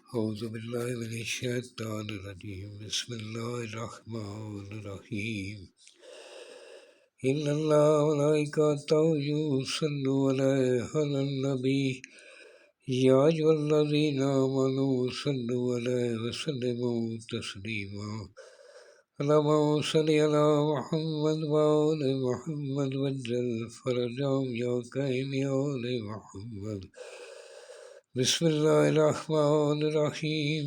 أعوذ بالله من الشيطان الرجيم بسم الله الرحمن الرحيم إن الله وملائكته يصلون على النبي يا أيها الذين آمنوا صلوا عليه وسلموا تسليما اللهم صل على محمد وآل محمد وجل فرجهم يا كريم يا آل محمد بسم الله الرحمن الرحيم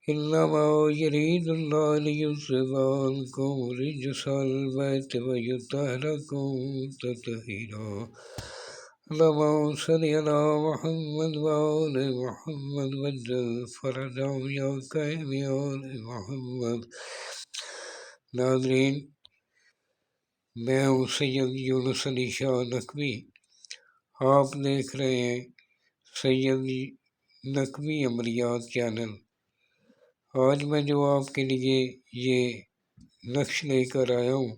إنما يريد الله ليذهب عنكم رجس البيت ويطهركم تطهيرا اللهم صل على محمد وآل محمد وجل فرجهم يا كريم يا آل محمد۔ ناظرین، میں ہوں سید یونس علی شاہ نقوی۔ آپ دیکھ رہے ہیں سید نقوی عملیات چینل۔ آج میں جو آپ کے لیے یہ نقش لے کر آیا ہوں،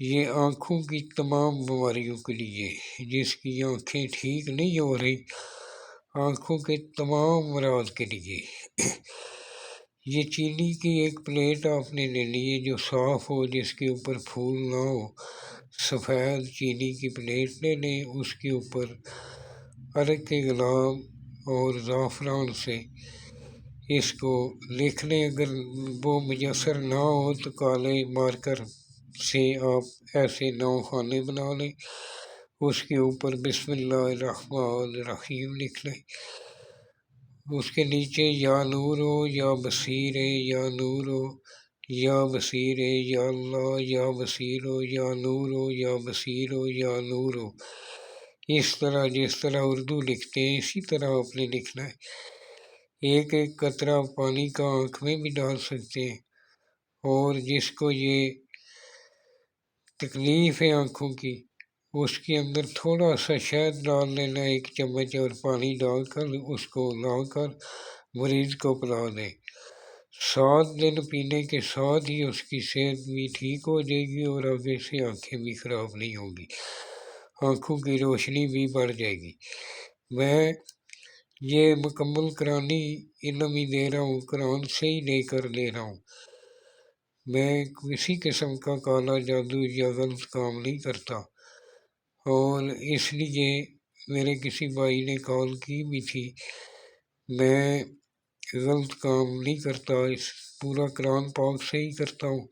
یہ آنکھوں کی تمام بیماریوں کے لیے، جس کی آنکھیں ٹھیک نہیں ہو رہی، آنکھوں کے تمام امراض کے لیے۔ یہ چینی کی ایک پلیٹ آپ نے لے لی ہے جو صاف ہو، جس کے اوپر پھول نہ ہو۔ سفید چینی کی پلیٹ لے لیں، اس کے اوپر عرق کے گلاب اور زعفران سے اس کو لکھ لیں۔ اگر وہ میسر نہ ہو تو کالے مارکر سے آپ ایسے 9 خانے بنا لیں، اس کے اوپر بسم اللہ الرحمن الرحیم لکھ لیں۔ اس کے نیچے یا نور ہو یا بصیر ہے، یا نور ہو یا بصیر ہے، یا اللہ یا بصیر ہو، یا نور ہو یا بصیر ہو، یا نور ہو۔ اس طرح جس طرح اردو لکھتے ہیں اسی طرح آپ نے لکھنا ہے۔ ایک ایک قطرہ پانی کا آنکھ میں بھی ڈال سکتے ہیں، اور جس کو یہ تکلیف ہے آنکھوں کی، اس کے اندر تھوڑا سا شہد ڈال لینا، 1 چمچ، اور پانی ڈال کر اس کو لا کر مریض کو پلا دیں۔ 7 دن پینے کے ساتھ ہی اس کی صحت بھی ٹھیک ہو جائے گی، اور آگے سے آنکھیں بھی خراب نہیں ہوں گی، آنکھوں کی روشنی بھی بڑھ جائے گی۔ میں یہ مکمل قرآنی علم ہی دے رہا ہوں، قرآن سے ہی لے کر دے رہا ہوں۔ میں کسی قسم کا کالا جادو یا غلط کام نہیں کرتا، اور اس لیے میرے کسی بھائی نے کال کی بھی تھی، میں غلط کام نہیں کرتا، اس پورا قرآن پاک سے ہی کرتا ہوں۔